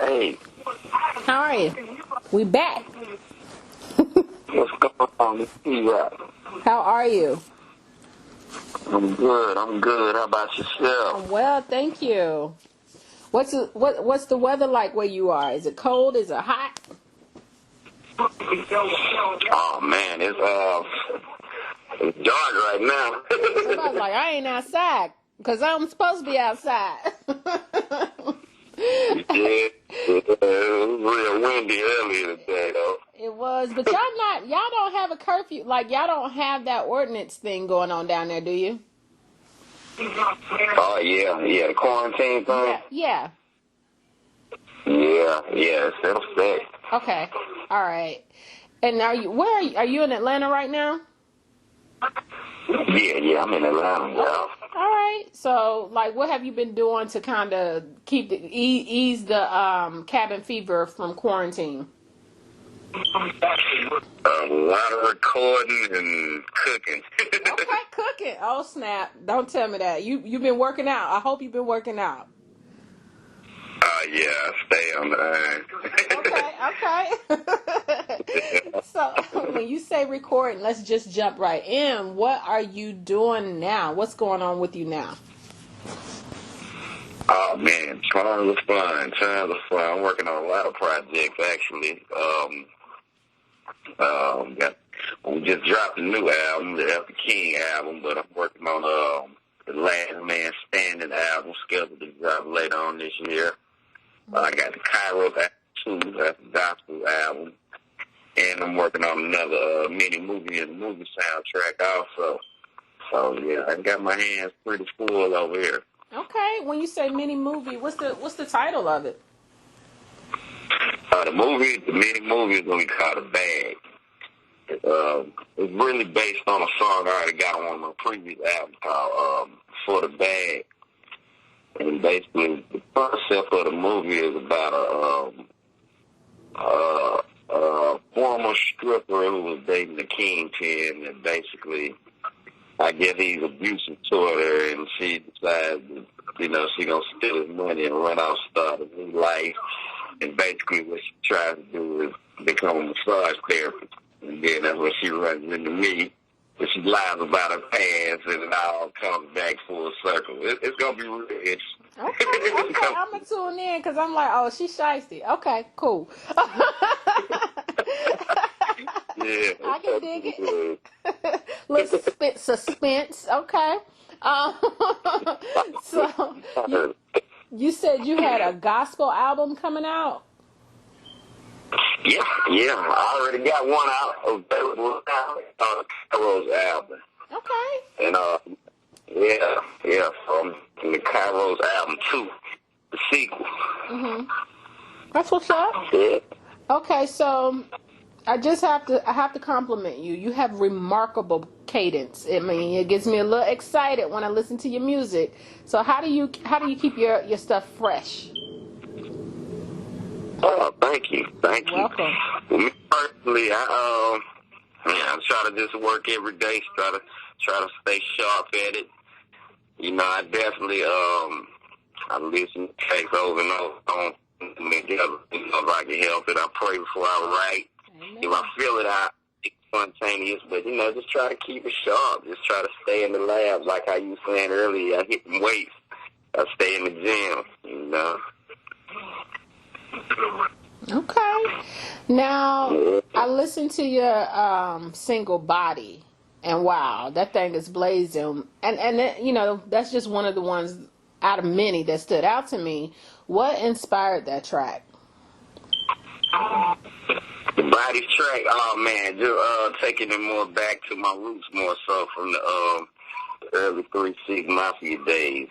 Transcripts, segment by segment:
Hey, How are you? We back. what's going on? This T-Rock. How are you? I'm good. I'm good. How about I'm yourself? well, thank you. What's the weather like where you are? Is it cold? Is it hot? Oh man, it's dark right Somebody's now. like, I ain't outside because I'm supposed to be outside. Yeah, it was real windy earlier today though. It was, but y'all don't have a curfew, like y'all don't have that ordinance thing going on down there, do you? Oh yeah, the quarantine thing. Yeah, yeah. Yeah, it's in effect. Okay, all right. And where are you? Are you in Atlanta right now? Yeah, I'm in Atlanta Okay. now. All right. So, like, what have you been doing to kind of keep ease the cabin fever from quarantine? A lot of recording and cooking. Okay, cooking. Oh snap! Don't tell me that. You've been working out. I hope you've been working out. Yeah, I stay on the Okay, okay. So when you say recording, let's just jump right in. What are you doing now? What's going on with you now? Oh man, trying to fun. I'm working on a lot of projects actually. Got, we just dropped a new album, the F. King album, but I'm working on the Last Man Standing album scheduled to drop later on this year. I got the Cairo album too, that's the gospel album, and I'm working on another mini movie and movie soundtrack also. So yeah, I got my hands pretty full over here. Okay. When you say mini movie, what's the title of it? The mini movie is gonna be called A Bag. It's really based on a song I already got on one of my previous albums called For the Bag. And basically, the concept of the movie is about a former stripper who was dating the kingpin, and basically, I guess he's abusive toward her, and she decides, she gonna steal his money and run out, start a new life. And basically, what she tries to do is become a massage therapist. And then that's when she runs into me. But she lies about her past, and it all comes back full circle. It's gonna be really interesting. Okay, okay. I'm gonna tune in because I'm like, oh, she's shiesty. Okay, cool. Yeah, I can dig it's it. Little suspense. Okay. Um, so you good. you said you had a gospel album coming out. Yeah, I already got one out available now. Cairo's album. Okay. And yeah, from the Cairo's album too, the sequel. Mhm. That's what's up. Yeah. Okay, so I have to compliment you. You have remarkable cadence. I mean, it gets me a little excited when I listen to your music. So how do you keep your stuff fresh? Oh, thank you, You're thank you. welcome. Well, me personally, I try to just work every day, try to stay sharp at it. I definitely I listen to takes over and over on together. If I can help it, I pray before I write. If I Amen. feel it, it's spontaneous. But just try to keep it sharp. Just try to stay in the lab, like how you were saying earlier. I hit them weights. I stay in the gym. Okay. Now, Yeah. I listened to your single "Body," and wow, that thing is blazing. And that's just one of the ones out of many that stood out to me. What inspired that track? The body track, oh man, just taking it more back to my roots, more so from the early 3-6 Mafia days.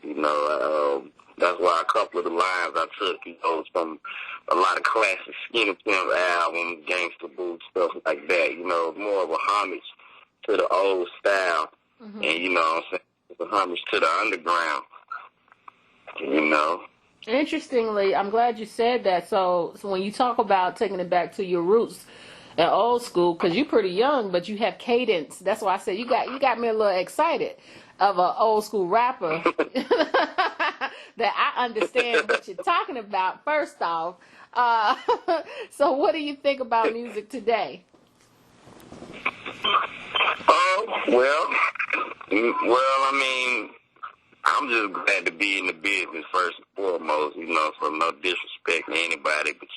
That's why a couple of the lines I took, from a lot of classic Skinny Pimp albums, Gangsta Boo, stuff like that. More of a homage to the old style, Hmm. and what I'm saying, it's a homage to the underground. You know. Interestingly, I'm glad you said that. So when you talk about taking it back to your roots and old school, because you're pretty young, but you have cadence. That's why I said you got me a little excited. of an old school rapper that I understand what you're talking about, first off. Uh, so what do you think about music today? Well, I mean, I'm just glad to be in the business first and foremost, so no disrespect to anybody, but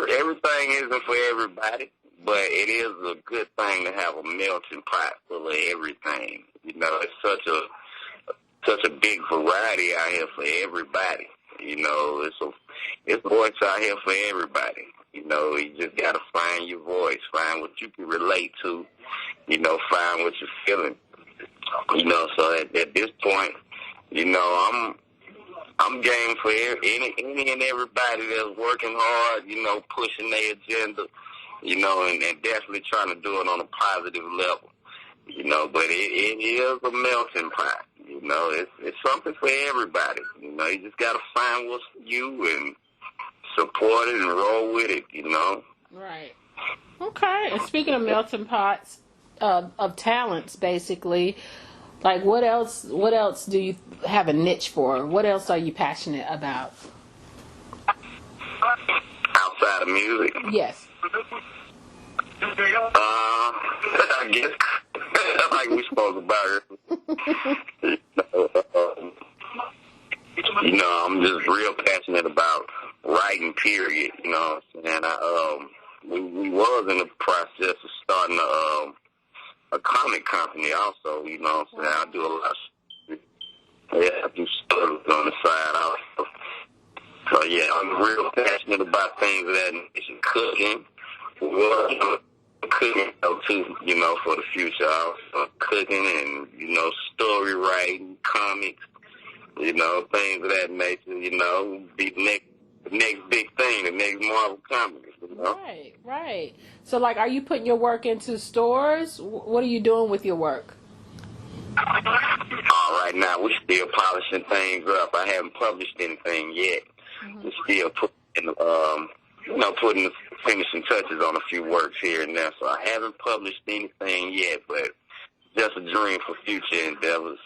everything isn't for everybody, but it is a good thing to have a melting pot full of everything. It's such a big variety out here for everybody. It's voice out here for everybody. You just gotta find your voice, find what you can relate to, find what you're feeling. So at this point, I'm game for any and everybody that's working hard, pushing their agenda, and definitely trying to do it on a positive level, but it is a melting pot, it's something for everybody, you just got to find what's for you and support it and roll with it, Right. Okay. And speaking of melting pots of talents, basically, like what else do you have a niche for? What else are you passionate about? Outside of music? Yes. I guess, like we spoke about it, I'm just real passionate about writing, period, and we was in the process of starting a comic company also, so I do a lot of, I do stuff on the side also. So yeah, I'm real passionate about things of that nature. Cooking, cooking too, for the future. Also cooking and, story writing, comics, things of that nature, be the next big thing, the next Marvel comic, Right. So, like, are you putting your work into stores? What are you doing with your work? Right now, we're still polishing things up. I haven't published anything yet. Mm-hmm. We're still putting the finishing touches on a few works here and there. So I haven't published anything yet, but just a dream for future endeavors.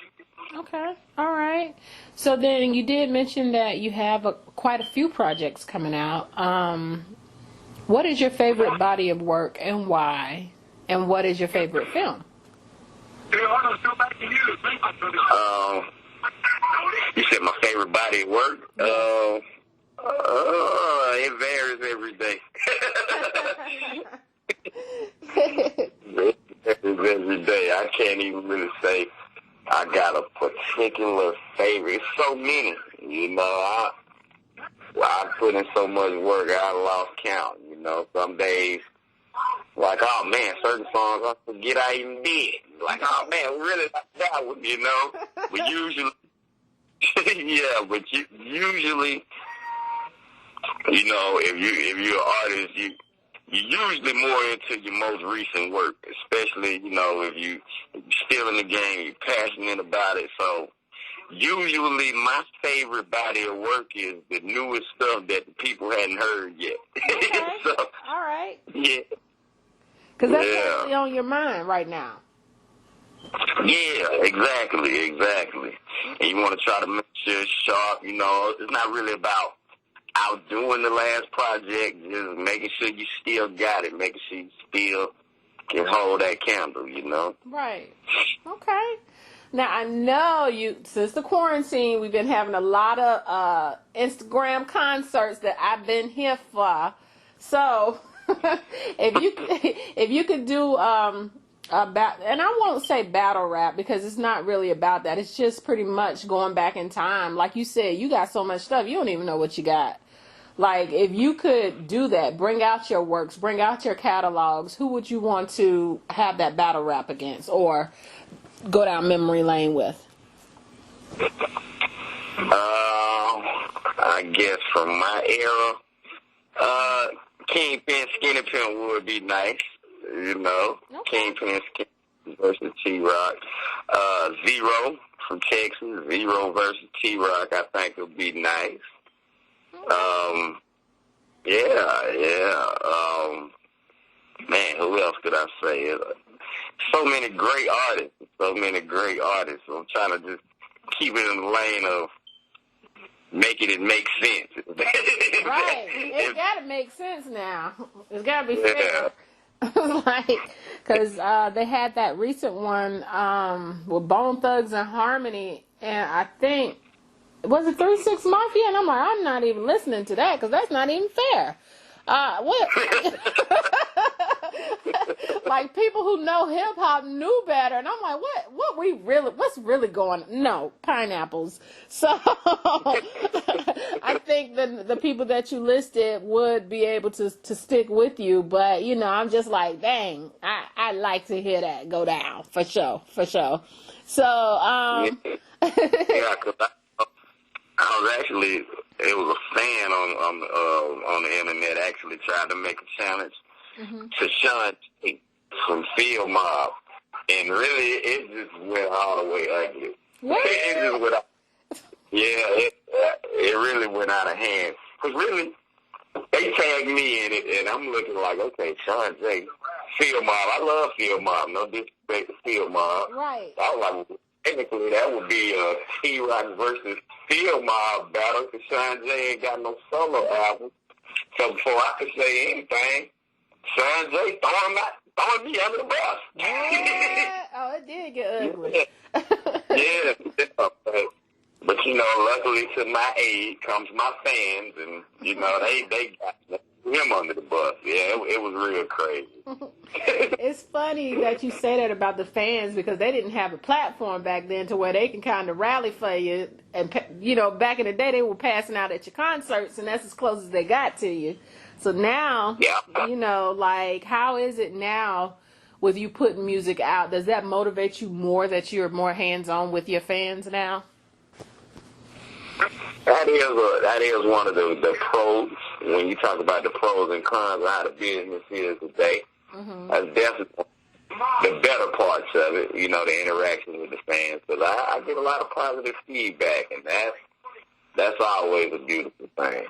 Okay. All right. So then you did mention that you have quite a few projects coming out. What is your favorite body of work and why? And what is your favorite film? You said my favorite body of work? It varies every day. Every day. I can't even really say I got a particular favorite. It's so many, I put in so much work, I lost count, Some days, like, oh, man, certain songs I forget I even did. Like, oh, man, really like that one, But usually, usually, if you're an artist, you're usually more into your most recent work, especially, if you're still in the game, you're passionate about it. So usually my favorite body of work is the newest stuff that the people hadn't heard yet. Okay. So, all right. Yeah. Because that's really on your mind right now. Yeah, exactly. And you want to try to make sure it's sharp, It's not really about outdoing the last project, just making sure you still got it, making sure you still can hold that candle, Right. Okay. Now, I know since the quarantine, we've been having a lot of Instagram concerts that I've been here for. So, if you could do and I won't say battle rap because it's not really about that. It's just pretty much going back in time. Like you said, you got so much stuff, you don't even know what you got. Like, if you could do that, bring out your works, bring out your catalogs, who would you want to have that battle rap against or go down memory lane with? I guess from my era, Kingpin Skinny Pimp would be nice, Okay. Kingpin Skinny versus T-Rock. Zero from Texas, Zero versus T-Rock, I think would be nice. Man, who else could I say? so many great artists. So many great artists. So I'm trying to just keep it in the lane of making it make sense. Right. It's got to make sense now. It's got to be fair. Like, because they had that recent one with Bone Thugs and Harmony, and I think, was it 3-6 Mafia? And I'm like, I'm not even listening to that because that's not even fair. What? Like, people who know hip hop knew better, and I'm like, what's really going on? No, pineapples. So I think the people that you listed would be able to stick with you, but I'm just like, dang, I like to hear that go down for sure. So yeah, because I was actually, it was a fan on the internet actually tried to make a challenge to Sean Tate from Field Mob, and really it just went all the way ugly. What? It just went out. Yeah, it really went out of hand. Because really, they tagged me in it, and I'm looking like, okay, Sean Tate, Field Mob. I love Field Mob. No disrespect to Field Mob. Right. I was like, technically, that would be a T-Rock versus Field Mob battle because Sean J ain't got no solo album. So before I could say anything, Sean J throwing me under the bus. Oh, it did get ugly. Yeah. But, luckily to my aid comes my fans, and, they got him under the bus. Yeah, it was real crazy. It's funny that you say that about the fans because they didn't have a platform back then to where they can kind of rally for you. And, back in the day, they were passing out at your concerts, and that's as close as they got to you. So now, like, how is it now with you putting music out? Does that motivate you more that you're more hands-on with your fans now? That is one of the pros. When you talk about the pros and cons of how the business is today, that's definitely the better parts of it, the interaction with the fans. Because I get a lot of positive feedback, and that's always a beautiful thing.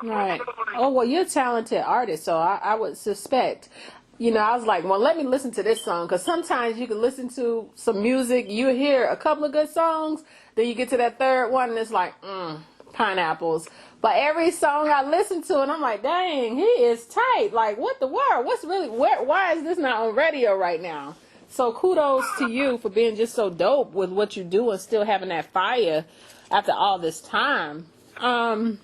Right. Oh, well, you're a talented artist, so I would suspect. I was like, well, let me listen to this song, because sometimes you can listen to some music, you hear a couple of good songs, then you get to that third one, and it's like, pineapples. But every song I listen to, and I'm like, dang, he is tight. Like, what the world? Why is this not on radio right now? So kudos to you for being just so dope with what you do and still having that fire after all this time. Thank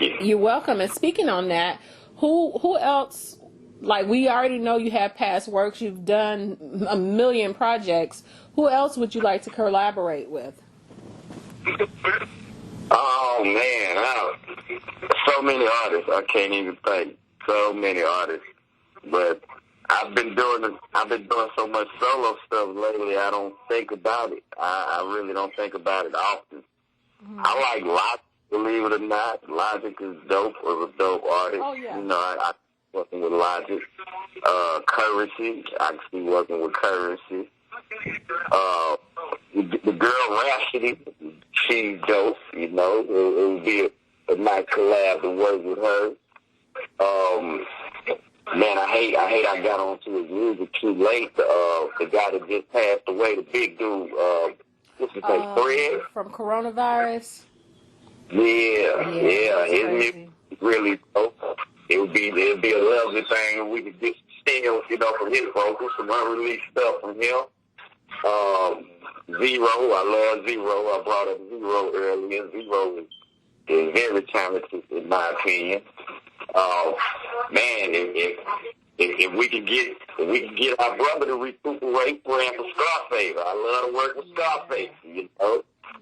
you. You're welcome. And speaking on that, who else? Like, we already know you have past works. You've done a million projects. Who else would you like to collaborate with? Oh, man. So many artists. I can't even think. So many artists. But I've been doing so much solo stuff lately, I don't think about it. I really don't think about it often. I like Logic, believe it or not. Logic is dope. Was a dope artist. Oh, yeah. I working with Logic. Currency, I can see working with Currency. The girl Rhapsody, she's dope. It would be a nice collab to work with her. Man, I hate I got onto his music too late. The guy that just passed away, the big dude. What's his name? Fred from Coronavirus. Yeah. His music is really dope. It'd be a lovely thing if we could get still, from his vocals, some unreleased stuff from him. Zero, I love Zero. I brought up Zero earlier. Zero is very talented, in my opinion. Man, if we could get our brother to recuperate playing for Scarface, I love to work with Scarface.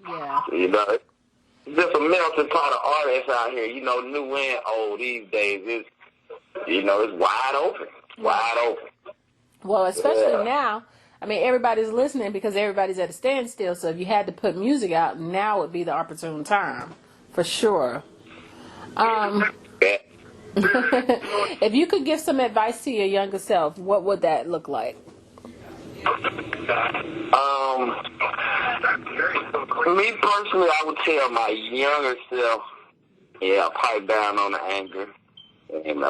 Yeah. Just a melting pot of artists out here, new and old these days. It's wide open. Wide open. Well, especially now. I mean, everybody's listening because everybody's at a standstill. So if you had to put music out, now would be the opportune time, for sure. If you could give some advice to your younger self, what would that look like? Me personally, I would tell my younger self, pipe down on the anger And,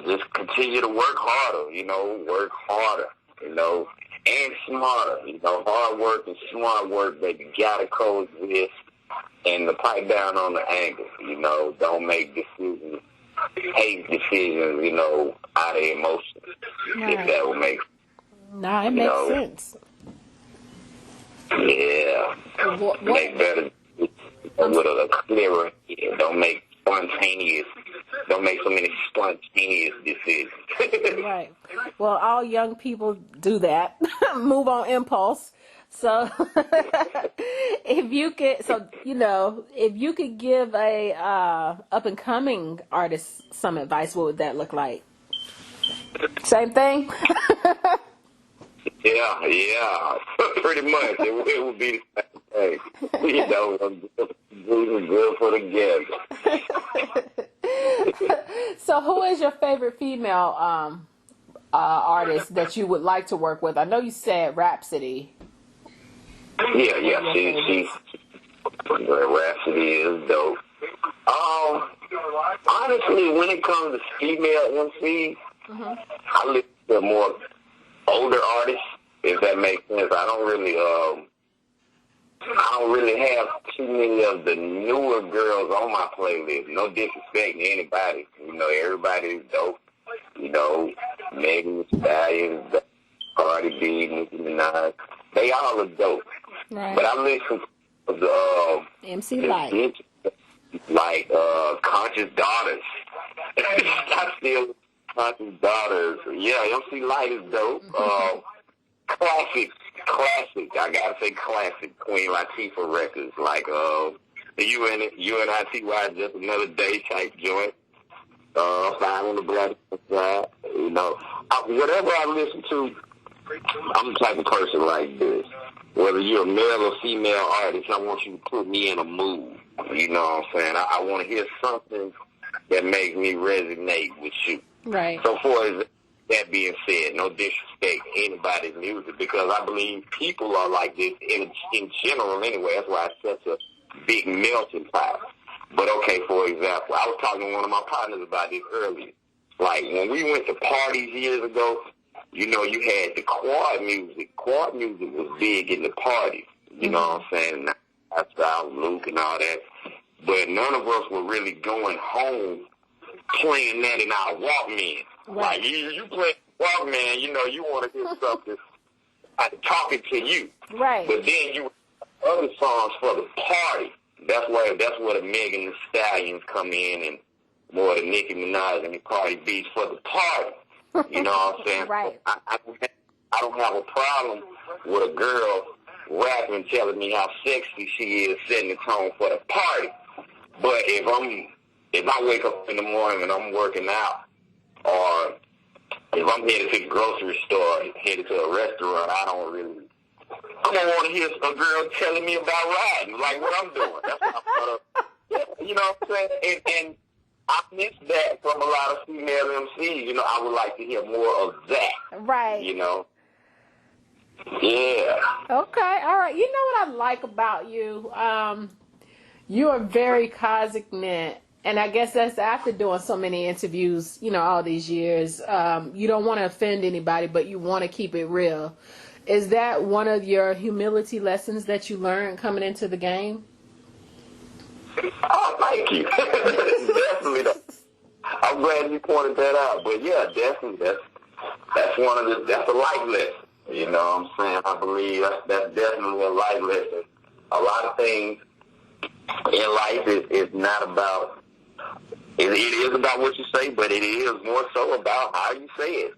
just continue to work harder, work harder, and smarter. Hard work and smart work, baby, gotta coexist. And the pipe down on the angle, don't make decisions, hate decisions, out of emotion. Right. If that would make No, it makes sense. Yeah. What? Make better with a clearer head. Don't make so many spontaneous decisions. Right. Well, all young people do that. Move on impulse. So if you could give a up and coming artist some advice, what would that look like? Same thing? Yeah. Pretty much. It would be the same thing. Good for the guest. So who is your favorite female artist that you would like to work with? I know you said Rhapsody. Yeah. She Rhapsody is dope. Honestly, when it comes to female MCs, I listen to more older artists, if that makes sense. I don't really have too many of the newer girls on my playlist. No disrespect to anybody. Everybody is dope. Megan Thee Stallion, Cardi B, Nicki Minaj. They all are dope. Right. But I listen to the MC Light. Like Conscious Daughters. I still Conscious Daughters. Yeah, MC Light is dope. Classic. I gotta say classic. Queen Latifah records, like the UNITY, Just Another Day type joint. Fine on the Black side. Whatever I listen to, I'm the type of person like this. Whether you're a male or female artist, I want you to put me in a mood. You know what I'm saying? I want to hear something that makes me resonate with you. Right. So for that being said, no disrespect to anybody's music, because I believe people are like this in general anyway. That's why it's such a big melting pot. But okay, for example, I was talking to one of my partners about this earlier. Like when we went to parties years ago, you had the quad music. Quad music was big in the parties. You know what I'm saying? Outside Luke and all that. But none of us were really going home playing that in our Walkman. Right. Like you play Walkman, you want to hear something talking to you. Right. But then you other songs for the party. That's where the Megan Thee Stallions come in, and more the Nicki Minaj and the Cardi B's for the party. You know what I'm saying? Right. I don't have a problem with a girl rapping, telling me how sexy she is, setting the tone for the party. But if I wake up in the morning and I'm working out, or if I'm headed to the grocery store, headed to a restaurant, I don't want to hear a girl telling me about riding, like what I'm doing. That's what I'm gonna, you know what I'm saying? And I miss that from a lot of female MCs. I would like to hear more of that. Right. Yeah. Okay. All right. You know what I like about you? You are very cosmic, and I guess that's after doing so many interviews, all these years. You don't want to offend anybody, but you want to keep it real. Is that one of your humility lessons that you learned coming into the game? Oh, thank you. Definitely. I'm glad you pointed that out. But yeah, definitely. That's a life lesson. You know what I'm saying? I believe that's definitely a life lesson. A lot of things in life is not about, it is about what you say, but it is more so about how you say it,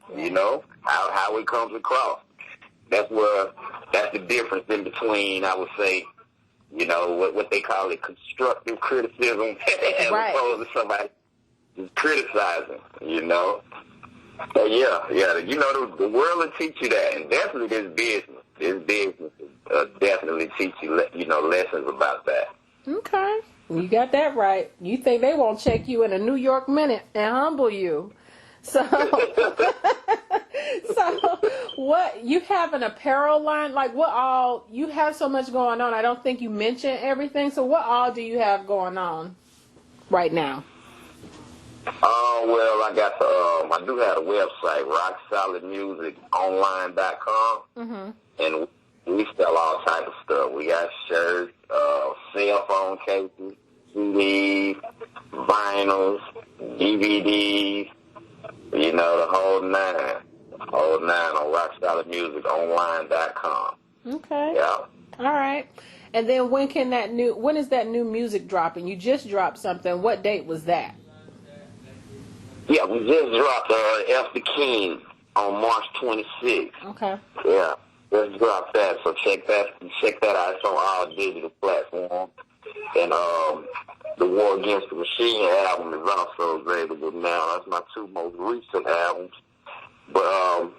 how it comes across. That's the difference in between, I would say, what they call it, constructive criticism, as opposed to somebody just criticizing, So yeah, the world will teach you that, and definitely this business definitely teach you, lessons about that. Okay, you got that right. You think they won't check you in a New York minute and humble you? So, what, you have an apparel line? Like what all, you have so much going on. I don't think you mentioned everything. So what all do you have going on right now? Well, I got I do have a website, rocksolidmusiconline.com, and we sell all type of stuff. We got shirts, cell phone cases, CDs, vinyls, DVDs, you know, the whole nine. The whole nine on rocksolidmusiconline.com. Okay. Yeah. All right. And then when is that new music dropping? You just dropped something. What date was that? Yeah, we just dropped F the King on March 26th. Okay. Yeah, just dropped that. So check that out. It's on all digital platforms. And the War Against the Machine album is also available now. That's my two most recent albums. But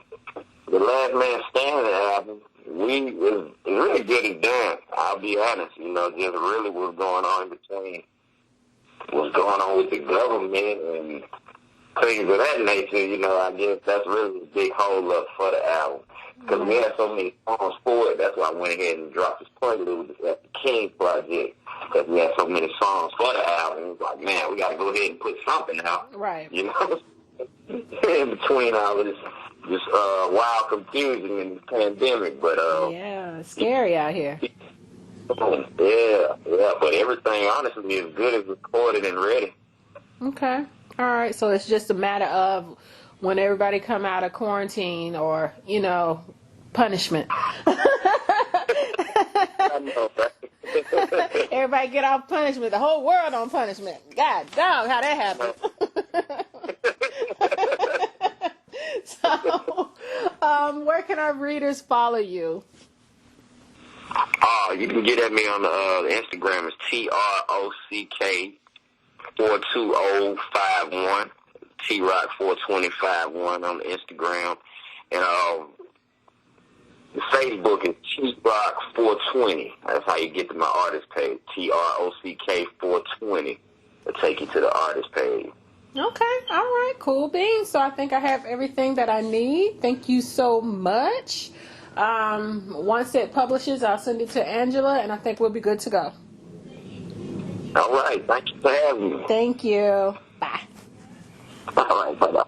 the Last Man Standing album, it's really good and done. I'll be honest, you know, just really what's going on in between what's going on with the government and things of that nature, you know, I guess that's really a big hold up for the album. Because we had so many songs for it, that's why I went ahead and dropped this prelude at the King project. Because we had so many songs for the album, it was like, man, we got to go ahead and put something out. Right. You know, in between all of this wild confusion and pandemic. But yeah, it's scary out here. Yeah, but everything, honestly, is good as recorded and ready. Okay. All right, so it's just a matter of when everybody come out of quarantine or, you know, punishment. I know, right? Everybody get off punishment. The whole world on punishment. God dog, how that happened. So, where can our readers follow you? You can get at me on the Instagram. It's TROCK42051, TRock42051 on the Instagram. And the Facebook is TRock420. That's how you get to my artist page, TROCK420. It'll take you to the artist page. Okay, all right, cool beans. So I think I have everything that I need. Thank you so much. Once it publishes, I'll send it to Angela, and I think we'll be good to go. All right, thank you for having me. Thank you. Bye. All right, bye-bye.